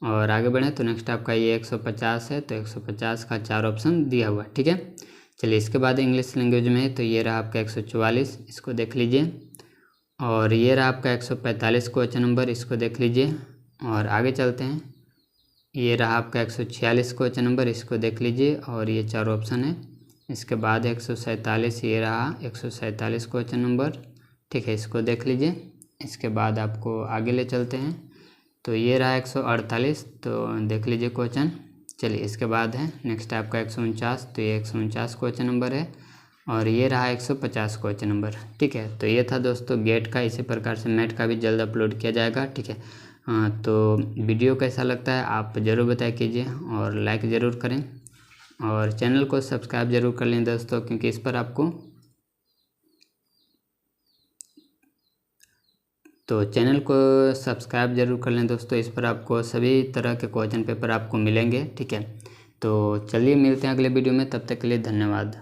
और आगे बढ़ें तो नेक्स्ट आपका ये 150 है, तो 150 का 4 ऑप्शन दिया हुआ है, ठीक है। चलिए इसके बाद इंग्लिश लैंग्वेज में है, तो ये रहा आपका 144, इसको देख लीजिए। और ये रहा आपका 145 क्वेश्चन नंबर, इसको देख लीजिए। और आगे चलते हैं, ये रहा आपका 146 क्वेश्चन नंबर, इसको देख लीजिए। और ये 4 ऑप्शन है। इसके बाद 147, ये रहा 147 क्वेश्चन नंबर, ठीक है, इसको देख लीजिए। इसके बाद आपको आगे ले चलते हैं, तो ये रहा 148, तो देख लीजिए क्वेश्चन। चलिए इसके बाद है नेक्स्ट आपका 149, तो ये 149 क्वेश्चन नंबर है। और ये रहा 150 क्वेश्चन नंबर, ठीक है। तो ये था दोस्तों गेट का। इसी प्रकार से नेट का भी जल्द अपलोड किया जाएगा, ठीक है। तो वीडियो कैसा लगता है आप ज़रूर बताया कीजिए और लाइक ज़रूर करें और चैनल को सब्सक्राइब ज़रूर कर लें दोस्तों, क्योंकि इस पर आपको तो चैनल को सब्सक्राइब ज़रूर कर लें दोस्तों। इस पर आपको सभी तरह के क्वेश्चन पेपर आपको मिलेंगे, ठीक है। तो चलिए मिलते हैं अगले वीडियो में, तब तक के लिए धन्यवाद।